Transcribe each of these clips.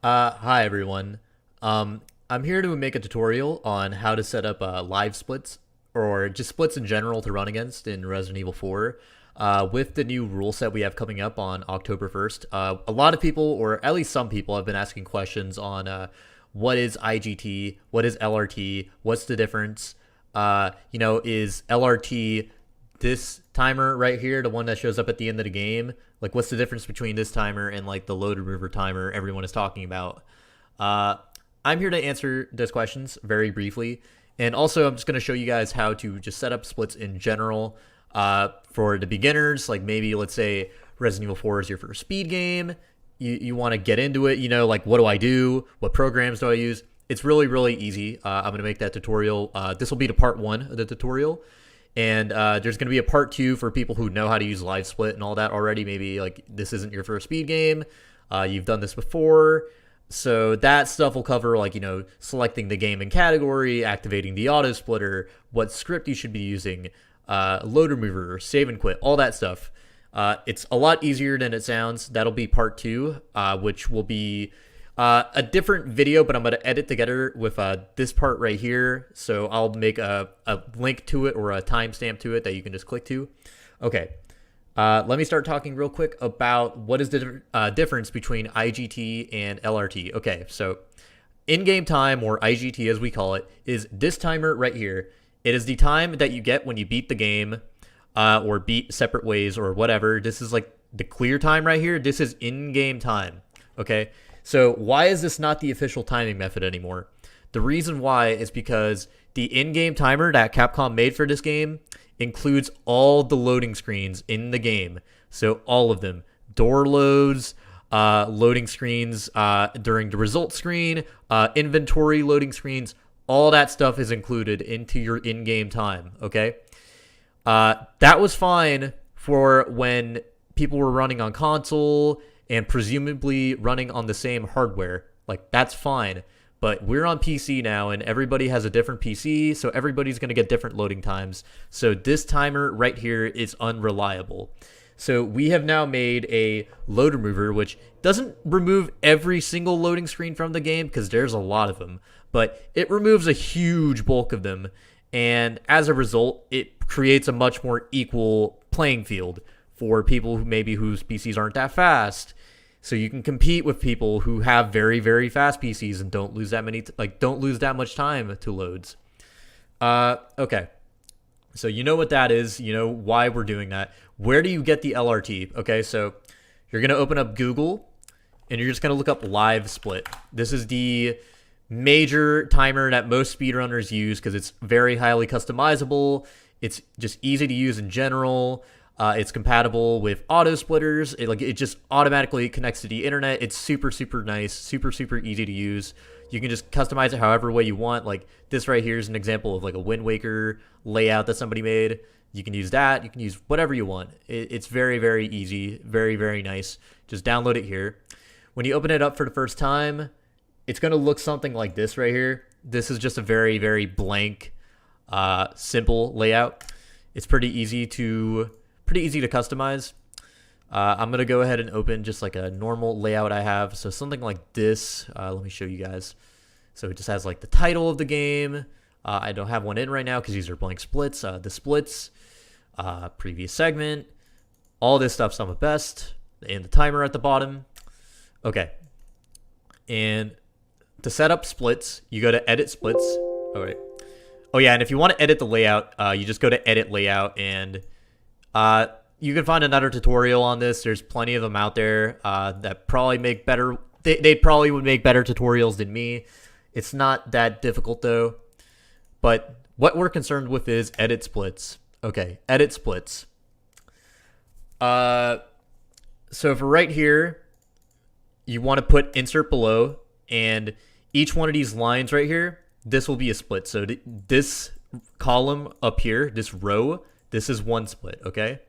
Hi everyone. I'm here to make a tutorial on how to set up live splits or just splits in general to run against in Resident Evil 4. With the new rule set we have coming up on October 1st, a lot of people, or at least some people, have been asking questions on what is IGT, what is LRT, what's the difference? Is LRT this timer right here, the one that shows up at the end of the game? Like, what's the difference between this timer and like the load remover timer everyone is talking about? Uh, I'm here to answer those questions very briefly, and also I'm just going to show you guys how to just set up splits in general for the beginners. Like maybe let's say Resident Evil 4 is your first speed game. You want to get into it. Like what do I do? What programs do I use? It's really easy. I'm going to make that tutorial. This will be the part 1 of the tutorial. And there's going to be a part 2 for people who know how to use live split and all that already. Maybe like this isn't your first speed game. You've done this before. So that stuff will cover like, selecting the game and category, activating the auto splitter, what script you should be using, load remover, save and quit, all that stuff. It's a lot easier than it sounds. That'll be part 2, which will be a different video, but I'm going to edit together with this part right here. So I'll make a link to it or a timestamp to it that you can just click to. Okay. Let me start talking real quick about what is the difference between IGT and LRT. Okay, so in-game time, or IGT as we call it, is this timer right here. It is the time that you get when you beat the game or beat separate ways or whatever. This is like the clear time right here. This is in-game time, okay? So why is this not the official timing method anymore? The reason why is because the in-game timer that Capcom made for this game includes all the loading screens in the game. So all of them. Door loads, loading screens during the result screen, inventory loading screens, all that stuff is included into your in-game time, okay? That was fine for when people were running on console and presumably running on the same hardware. Like, that's fine. But we're on PC now, and everybody has a different PC, so everybody's going to get different loading times. So this timer right here is unreliable. So we have now made a load remover, which doesn't remove every single loading screen from the game, because there's a lot of them, but it removes a huge bulk of them. And as a result, it creates a much more equal playing field for people whose PCs aren't that fast. So you can compete with people who have very fast PCs and don't lose that much time to loads. Okay. So you know what that is, you know why we're doing that. Where do you get the LRT? Okay, so you're going to open up Google and you're just going to look up live split. This is the major timer that most speedrunners use because it's very highly customizable. It's just easy to use in general. It's compatible with auto splitters. It just automatically connects to the internet. It's super nice, super easy to use. You can just customize it however way you want. Like this right here is an example of like a Wind Waker layout that somebody made. You can use that. You can use whatever you want. It's very easy, very nice. Just download it here. When you open it up for the first time, it's going to look something like this right here. This is just a very blank, simple layout. It's pretty easy to customize. I'm going to go ahead and open just like a normal layout I have. So something like this. Let me show you guys. So it just has like the title of the game. I don't have one in right now because these are blank splits. The splits, previous segment, all this stuff's on the best, and the timer at the bottom. Okay. And to set up splits, you go to edit splits. All right. Oh yeah, and if you want to edit the layout, you just go to edit layout, and you can find another tutorial on this. There's plenty of them out there that probably make better. They probably would make better tutorials than me. It's not that difficult though. But what we're concerned with is edit splits. Okay, edit splits. So for right here, you want to put insert below, and each one of these lines right here, this will be a split. So this column up here, this row, this is one split, okay?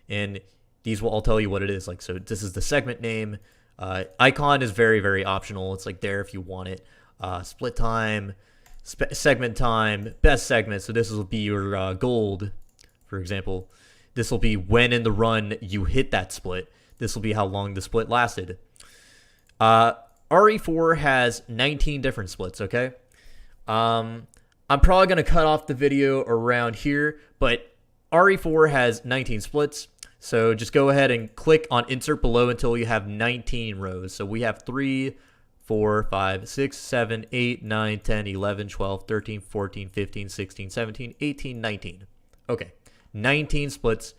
And these will all tell you what it is. Like, so this is the segment name. Icon is very optional. It's like there if you want it. Split time, segment time, best segment. So this will be your gold, for example. This will be when in the run you hit that split. This will be how long the split lasted. RE4 has 19 different splits, okay? I'm probably going to cut off the video around here, but RE4 has 19 splits. So just go ahead and click on insert below until you have 19 rows. So we have 3, 4, 5, 6, 7, 8, 9, 10, 11, 12, 13, 14, 15, 16, 17, 18, 19. Okay, 19 splits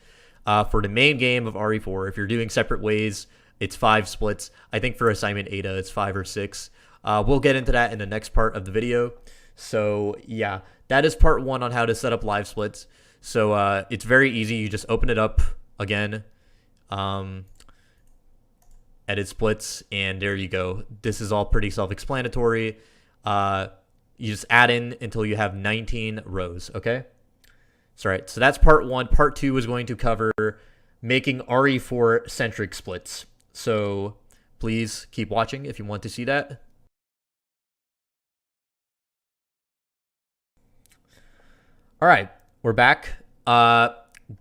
for the main game of RE4. If you're doing separate ways, it's 5 splits. I think for assignment ADA, it's 5 or 6. We'll get into that in the next part of the video. So yeah, that is part 1 on how to set up live splits. So it's very easy. You just open it up again, edit splits, and there you go. This is all pretty self-explanatory. You just add in until you have 19 rows, okay? So, right, so that's part 1. Part 2 is going to cover making RE4 centric splits. So please keep watching if you want to see that. All right, we're back.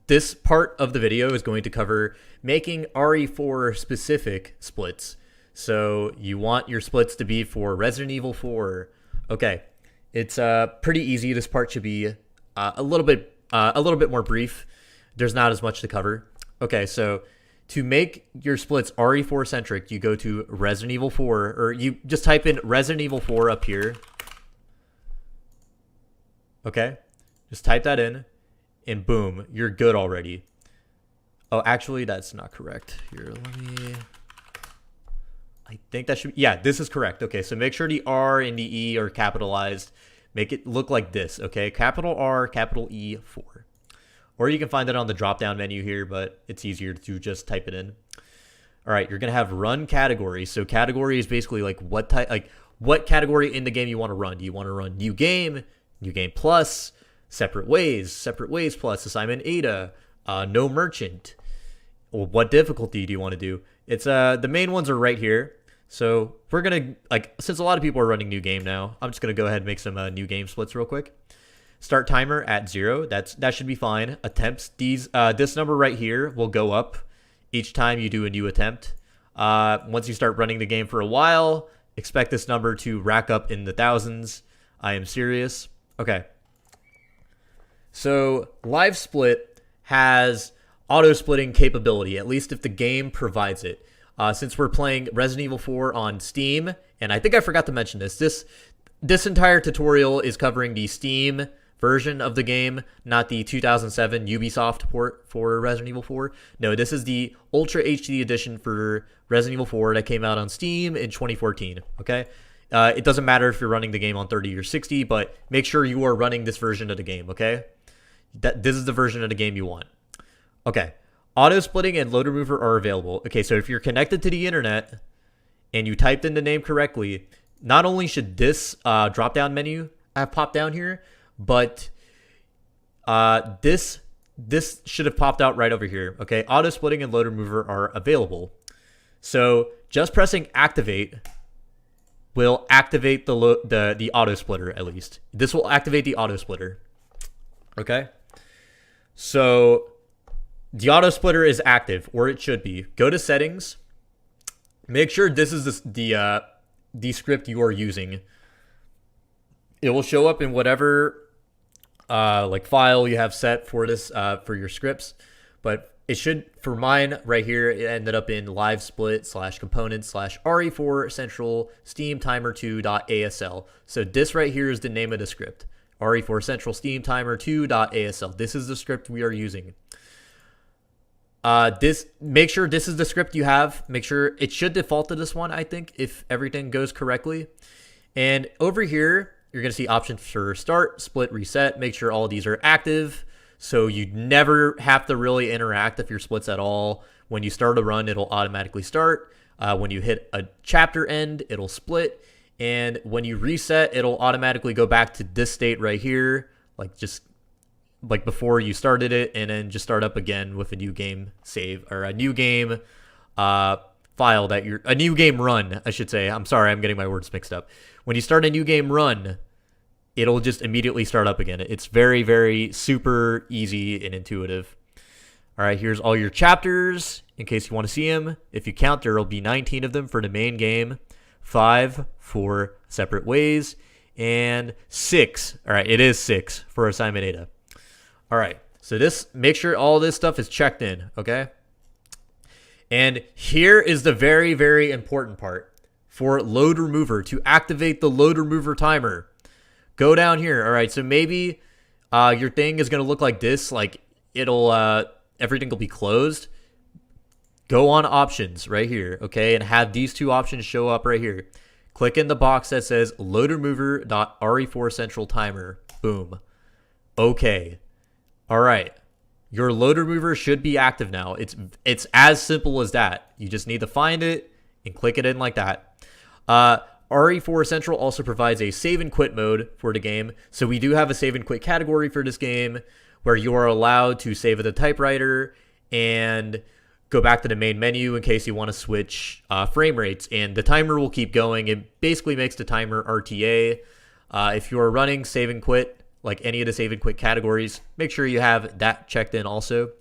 This part of the video is going to cover making RE4 specific splits. So you want your splits to be for Resident Evil 4. Okay, it's pretty easy. This part should be a little bit more brief. There's not as much to cover. Okay, so to make your splits RE4 centric, you go to Resident Evil 4, or you just type in Resident Evil 4 up here. Okay, just type that in. And boom, you're good already. Oh, actually, that's not correct. Here, I think that should, yeah, this is correct. Okay, so make sure the R and the E are capitalized. Make it look like this, okay? Capital R, capital E, 4. Or you can find it on the drop-down menu here, but it's easier to just type it in. All right, you're gonna have run category. So category is basically like what type, like what category in the game you want to run. Do you want to run new game plus, separate ways plus, assignment ADA, no merchant? Well, what difficulty do you want to do? It's the main ones are right here. So we're gonna, like, since a lot of people are running new game now, I'm just gonna go ahead and make some new game splits real quick. Start timer at 0. That should be fine. Attempts, this number right here will go up each time you do a new attempt. Once you start running the game for a while, expect this number to rack up in the thousands. I am serious. Okay. So live split has auto splitting capability, at least if the game provides it. Since we're playing Resident Evil 4 on Steam, and I think I forgot to mention this entire tutorial is covering the Steam version of the game, not the 2007 Ubisoft port for Resident Evil 4. No, this is the Ultra HD edition for Resident Evil 4 that came out on Steam in 2014, okay? It doesn't matter if you're running the game on 30 or 60, but make sure you are running this version of the game, okay? This is the version of the game you want. Okay, auto splitting and load remover are available. Okay, so if you're connected to the internet and you typed in the name correctly, not only should this drop-down menu have popped down here, but this should have popped out right over here. Okay, auto splitting and load remover are available. So just pressing activate will activate the auto splitter, at least. This will activate the auto splitter. Okay, so the auto splitter is active, or it should be. Go to settings. Make sure this is the script you are using. It will show up in whatever like file you have set for this for your scripts, but it should, for mine right here, it ended up in livesplit /components /RE4 central steam timer 2.asl. So this right here is the name of the script. RE4 central steam timer 2.asl. This is the script we are using. Make sure this is the script you have. Make sure it should default to this one, I think, if everything goes correctly. And over here, you're going to see options for start, split, reset. Make sure all of these are active, so you never have to really interact if your splits at all. When you start a run, it'll automatically start. When you hit a chapter end, it'll split. And when you reset, it'll automatically go back to this state right here, like just like before you started it, and then just start up again with a new game save, or a new game file that a new game run, I should say. I'm sorry, I'm getting my words mixed up. When you start a new game run, it'll just immediately start up again. It's very, very super easy and intuitive. All right, here's all your chapters in case you want to see them. If you count, there will be 19 of them for the main game. 5 for separate ways, and 6. All right, it is 6 for assignment data. All right, so make sure all this stuff is checked in, okay? And here is the very, very important part for load remover. To activate the load remover timer, go down here. All right, so maybe your thing is going to look like this, like everything will be closed. Go on options right here, okay, and have these two options show up right here. Click in the box that says load remover.re4 central timer. Boom. Okay. All right. Your load remover should be active now. It's as simple as that. You just need to find it and click it in like that. RE4 Central also provides a save and quit mode for the game. So we do have a save and quit category for this game where you are allowed to save at the typewriter and go back to the main menu in case you want to switch frame rates. And the timer will keep going. It basically makes the timer RTA. If you are running save and quit, like any of the save and quit categories, make sure you have that checked in also.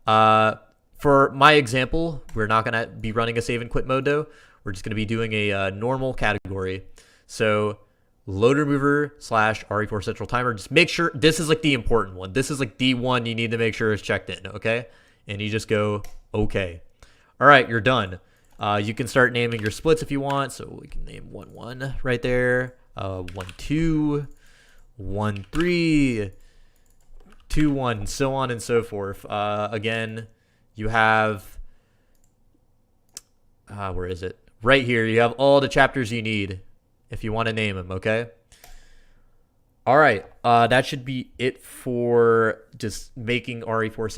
For my example, we're not going to be running a save and quit mode though. We're just going to be doing a normal category. So load remover / RE4 central timer. Just make sure this is like the important one. This is like the one you need to make sure is checked in, okay? And you just go, okay. All right, you're done. You can start naming your splits if you want. So we can name 1 1 right there. 1 2, 1 3, 2 1, so on and so forth. Again, you have where is it? Right here. You have all the chapters you need if you want to name them. Okay. All right. That should be it for just making RE4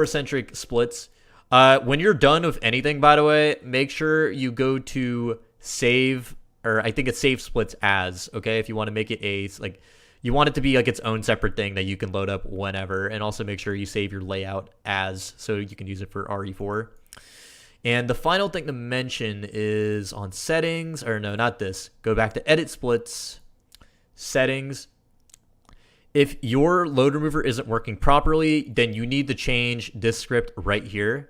centric splits. When you're done with anything, by the way, make sure you go to save, or I think it's save splits as, okay? If you want to make it like, you want it to be like its own separate thing that you can load up whenever, and also make sure you save your layout as so you can use it for RE4. And the final thing to mention is on settings, or no, not this. Go back to edit splits, settings. If your load remover isn't working properly, then you need to change this script right here.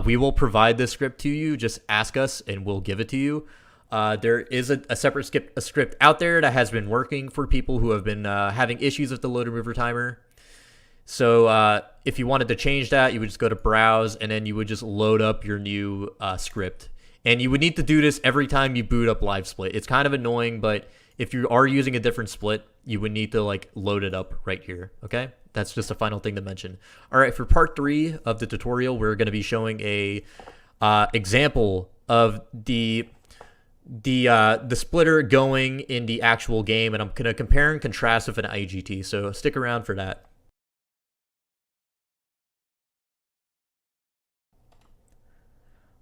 We will provide this script to you. Just ask us and we'll give it to you. There is a separate script out there that has been working for people who have been having issues with the load remover timer. So if you wanted to change that, you would just go to browse and then you would just load up your new script. And you would need to do this every time you boot up Livesplit. It's kind of annoying, but if you are using a different split, you would need to like load it up right here. Okay, that's just a final thing to mention. All right, for part 3 of the tutorial, we're going to be showing a example of the splitter going in the actual game, and I'm going to compare and contrast with an IGT. So stick around for that.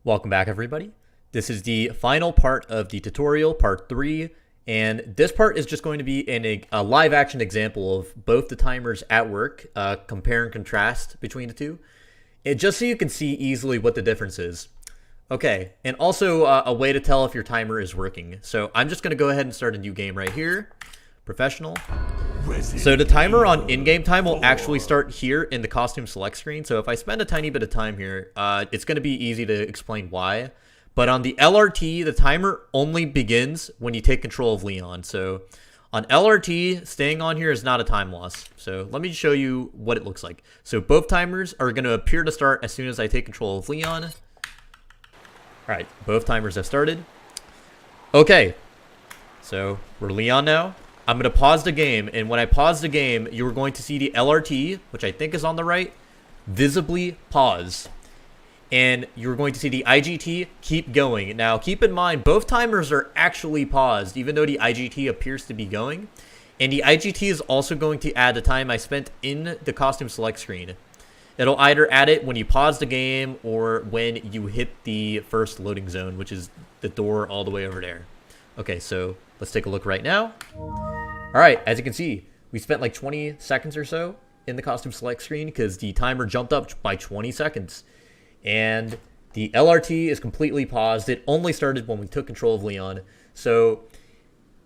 Welcome back, everybody. This is the final part of the tutorial, part 3. And this part is just going to be a live action example of both the timers at work, compare and contrast between the two. And just so you can see easily what the difference is. Okay, and also a way to tell if your timer is working. So I'm just going to go ahead and start a new game right here. Professional. So the timer on in-game time will actually start here in the costume select screen. So if I spend a tiny bit of time here, it's going to be easy to explain why. But on the LRT, the timer only begins when you take control of Leon. So on LRT, staying on here is not a time loss. So let me show you what it looks like. So both timers are going to appear to start as soon as I take control of Leon. All right, both timers have started. Okay, so we're Leon now. I'm going to pause the game, and when I pause the game, you're going to see the LRT, which I think is on the right, visibly pause. And you're going to see the IGT keep going. Now, keep in mind, both timers are actually paused, even though the IGT appears to be going. And the IGT is also going to add the time I spent in the costume select screen. It'll either add it when you pause the game or when you hit the first loading zone, which is the door all the way over there. Okay, so let's take a look right now. All right, as you can see, we spent like 20 seconds or so in the costume select screen because the timer jumped up by 20 seconds. And the LRT is completely paused. It only started when we took control of Leon. So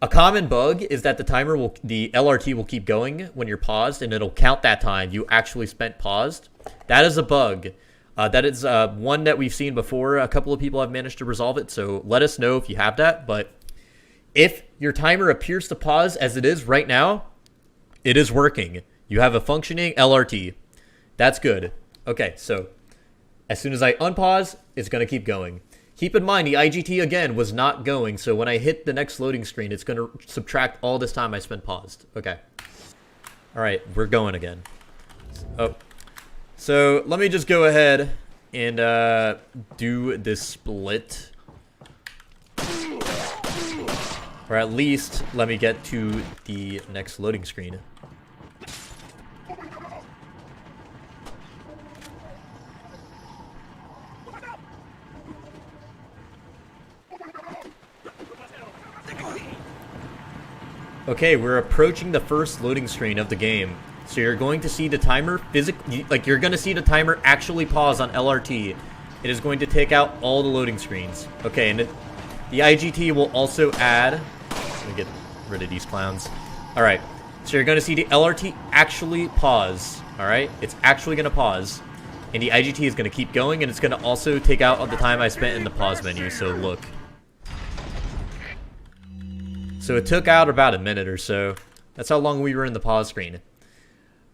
a common bug is that the LRT will keep going when you're paused, and it'll count that time you actually spent paused. That is a bug. That is one that we've seen before. A couple of people have managed to resolve it, so let us know if you have that. But if your timer appears to pause as it is right now, it is working. You have a functioning LRT. That's good. Okay, so as soon as I unpause, it's going to keep going. Keep in mind, the IGT, again, was not going, so when I hit the next loading screen, it's going to subtract all this time I spent paused. Okay. All right, we're going again. Oh. So let me just go ahead and do this split. Or at least let me get to the next loading screen. Okay, we're approaching the first loading screen of the game. So you're going to see the timer you're going to see the timer actually pause on LRT. It is going to take out all the loading screens. Okay, and the IGT will also add... Let me get rid of these clowns. Alright, so you're going to see the LRT actually pause. Alright, it's actually going to pause. And the IGT is going to keep going, and it's going to also take out all the time I spent in the pause menu. So look. So it took out about a minute or so. That's how long we were in the pause screen.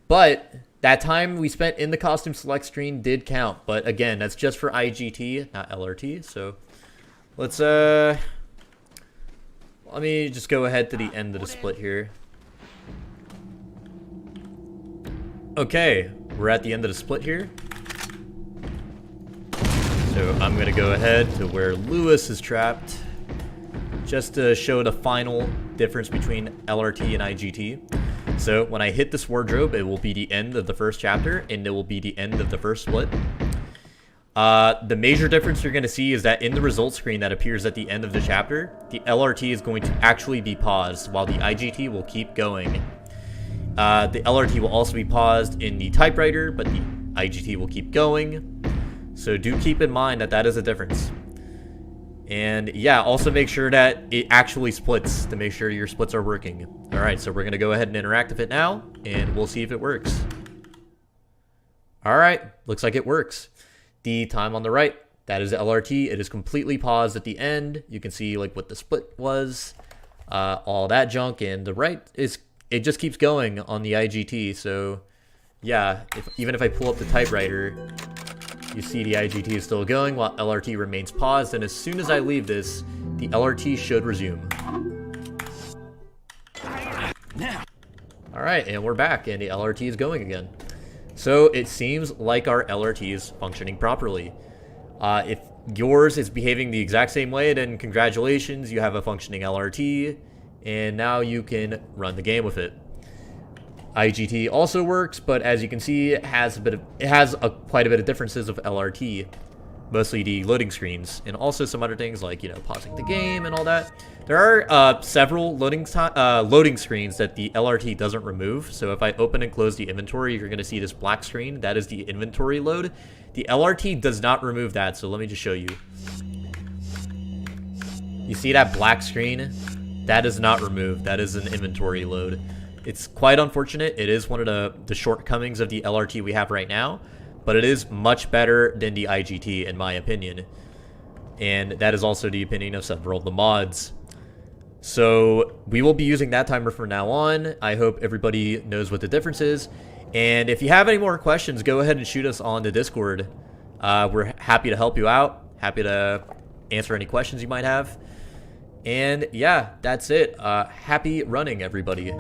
But that time we spent in the costume select screen did count. But again, that's just for IGT, not LRT. So let's let me just go ahead to the end of the split here. Okay, we're at the end of the split here. So I'm going to go ahead to where Lewis is trapped, just to show the final difference between LRT and IGT. So when I hit this wardrobe, it will be the end of the first chapter, and it will be the end of the first split. The major difference you're going to see is that in the results screen that appears at the end of the chapter, the LRT is going to actually be paused, while the IGT will keep going. The LRT will also be paused in the typewriter, but the IGT will keep going. So do keep in mind that that is a difference. And yeah, also make sure that it actually splits to make sure your splits are working. All right, so we're going to go ahead and interact with it now, and we'll see if it works. All right, looks like it works. The time on the right, that is LRT. It is completely paused at the end. You can see like what the split was, all that junk, and the right is, it just keeps going on the IGT. So yeah, even if I pull up the typewriter, you see the IGT is still going while LRT remains paused, and as soon as I leave this, the LRT should resume. Alright, and we're back, and the LRT is going again. So it seems like our LRT is functioning properly. If yours is behaving the exact same way, then congratulations, you have a functioning LRT, and now you can run the game with it. IGT also works, but as you can see, it has quite a bit of differences of LRT, mostly the loading screens, and also some other things like, you know, pausing the game and all that. There are several loading screens that the LRT doesn't remove. So if I open and close the inventory, you're going to see this black screen. That is the inventory load. The LRT does not remove that. So let me just show you. You see that black screen? That is not removed. That is an inventory load. It's quite unfortunate. It is one of the shortcomings of the LRT we have right now, but it is much better than the IGT in my opinion. And that is also the opinion of several of the mods. So we will be using that timer from now on. I hope everybody knows what the difference is. And if you have any more questions, go ahead and shoot us on the Discord. We're happy to help you out. Happy to answer any questions you might have. And yeah, that's it. Happy running, everybody.